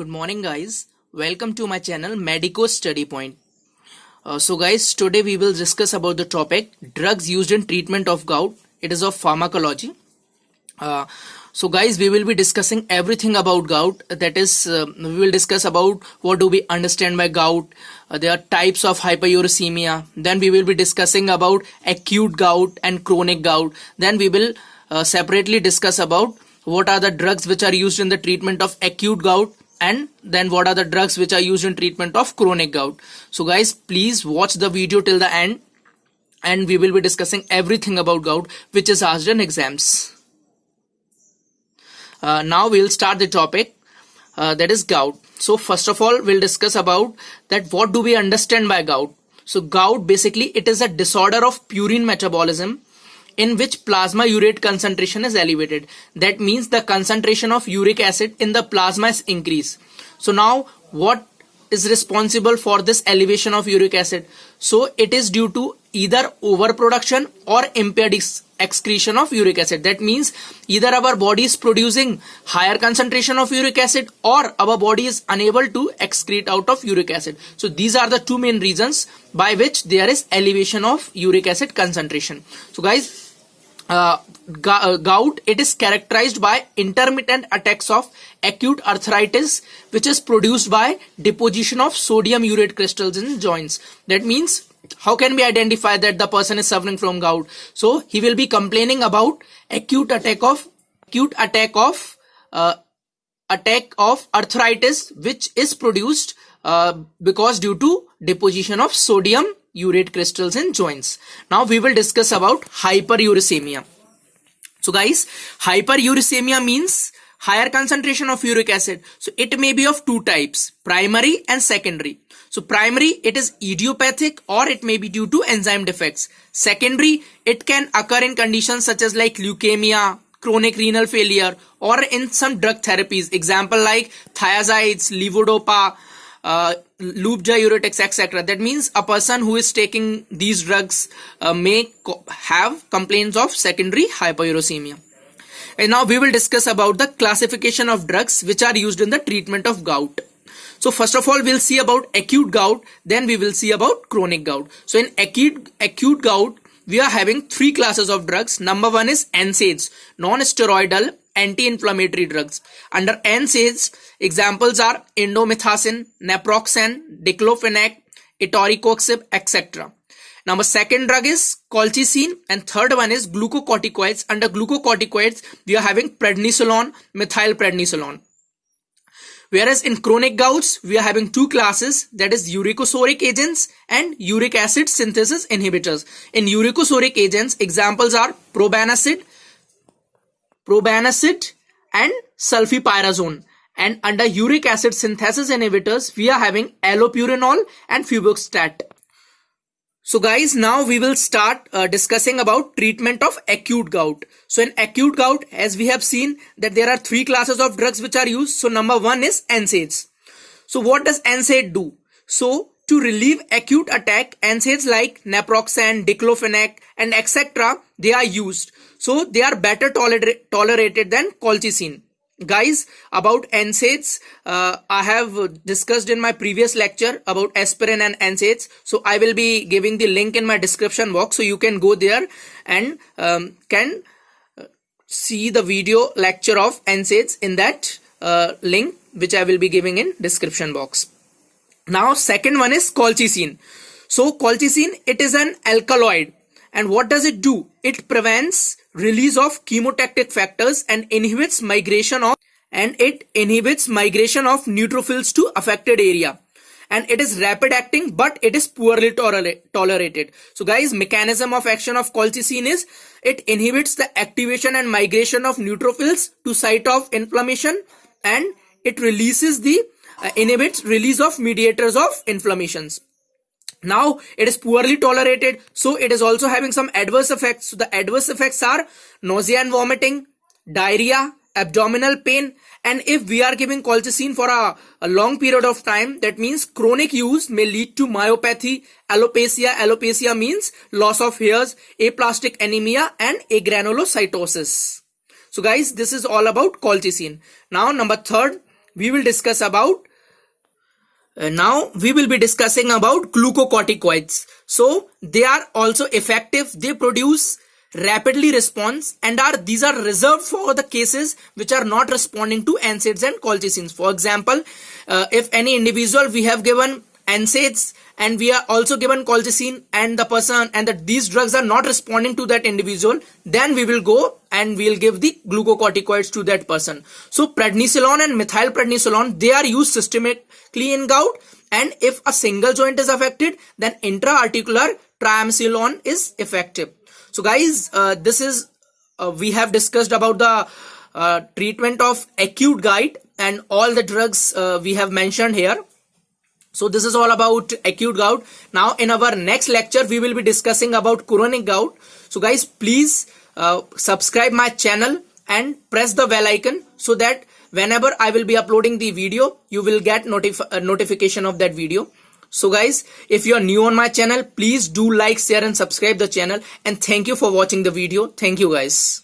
Good morning, guys. Welcome to my channel Medico Study Point. So guys, today we will discuss about the topic drugs used in treatment of gout. It is of pharmacology. So guys, we will be discussing everything about gout. That is, we will discuss about what do we understand by gout. There are types of hyperuricemia. Then we will be discussing about acute gout and chronic gout. Then we will separately discuss about what are the drugs which are used in the treatment of acute gout, and then what are the drugs which are used in treatment of chronic gout. So guys, please watch the video till the end, and we will be discussing everything about gout which is asked in exams. Now we'll start the topic, that is gout. So first of all, we'll discuss about that what do we understand by gout. So gout, basically it is a disorder of purine metabolism in which plasma urate concentration is elevated. That means the concentration of uric acid in the plasma is increased. So now what is responsible for this elevation of uric acid? So it is due to either overproduction or impaired excretion of uric acid. That means either our body is producing higher concentration of uric acid or our body is unable to excrete out of uric acid. So these are the two main reasons by which there is elevation of uric acid concentration. So guys, gout, it is characterized by intermittent attacks of acute arthritis which is produced by deposition of sodium urate crystals in joints. That means how can we identify that the person is suffering from gout? So he will be complaining about acute attack of arthritis which is produced because due to deposition of sodium urate crystals in joints. Now we will discuss about hyperuricemia. So guys, hyperuricemia means higher concentration of uric acid. So it may be of two types, primary and secondary. So primary, it is idiopathic or it may be due to enzyme defects. Secondary, it can occur in conditions such as like leukemia, chronic renal failure, or in some drug therapies. Example like thiazides, levodopa, loop diuretics, etc. That means a person who is taking these drugs may have complaints of secondary hyperuricemia. And now we will discuss about the classification of drugs which are used in the treatment of gout. So first of all, we'll see about acute gout, then we will see about chronic gout. So in acute gout, we are having three classes of drugs. Number one is NSAIDs, non-steroidal anti-inflammatory drugs. Under NSAIDs, examples are indomethacin, naproxen, diclofenac, etoricoxib, etc. Number second drug is colchicine, and third one is glucocorticoids. Under glucocorticoids, we are having prednisolone, methylprednisolone. Whereas in chronic gouts, we are having two classes, that is uricosuric agents and uric acid synthesis inhibitors. In uricosuric agents, examples are probenecid and sulfipyrazone. And under uric acid synthesis inhibitors, we are having allopurinol and febuxostat. So guys, now we will start discussing about treatment of acute gout. So in acute gout, as we have seen that there are three classes of drugs which are used. So number one is NSAIDs. So what does NSAID do? So to relieve acute attack, NSAIDs like naproxen, diclofenac and etc. they are used. So they are better tolerated than colchicine. Guys, about NSAIDs, I have discussed in my previous lecture about aspirin and NSAIDs. So I will be giving the link in my description box, so you can go there and can see the video lecture of NSAIDs in that link which I will be giving in description box. Now second one is colchicine. So colchicine, it is an alkaloid. And what does it do? It prevents release of chemotactic factors and inhibits migration of neutrophils to affected area. And it is rapid acting, but it is poorly tolerated. So guys, mechanism of action of colchicine is it inhibits the activation and migration of neutrophils to site of inflammation, and it inhibits release of mediators of inflammations. Now it is poorly tolerated, so it is also having some adverse effects. So the adverse effects are nausea and vomiting, diarrhea, abdominal pain, and if we are giving colchicine for a long period of time, that means chronic use may lead to myopathy, alopecia. Alopecia means loss of hairs, aplastic anemia and agranulocytosis. So guys, this is all about colchicine. Now number third, we will discuss about now we will be discussing about glucocorticoids. So they are also effective. They produce rapidly response and these are reserved for the cases which are not responding to NSAIDs and colchicines. For example, if any individual we have given NSAIDs and we are also given colchicine and the person and that these drugs are not responding to that individual, then we will go and we'll give the glucocorticoids to that person. So prednisolone and methylprednisolone, they are used systemically in gout, and if a single joint is affected, then intra-articular triamcinolone is effective. So guys, this is we have discussed about the treatment of acute gout and all the drugs we have mentioned here. So this is all about acute gout. Now in our next lecture, we will be discussing about chronic gout. So guys, please subscribe my channel and press the bell icon so that whenever I will be uploading the video, you will get notification of that video. So guys, if you are new on my channel, please do like, share and subscribe the channel, and thank you for watching the video. Thank you guys.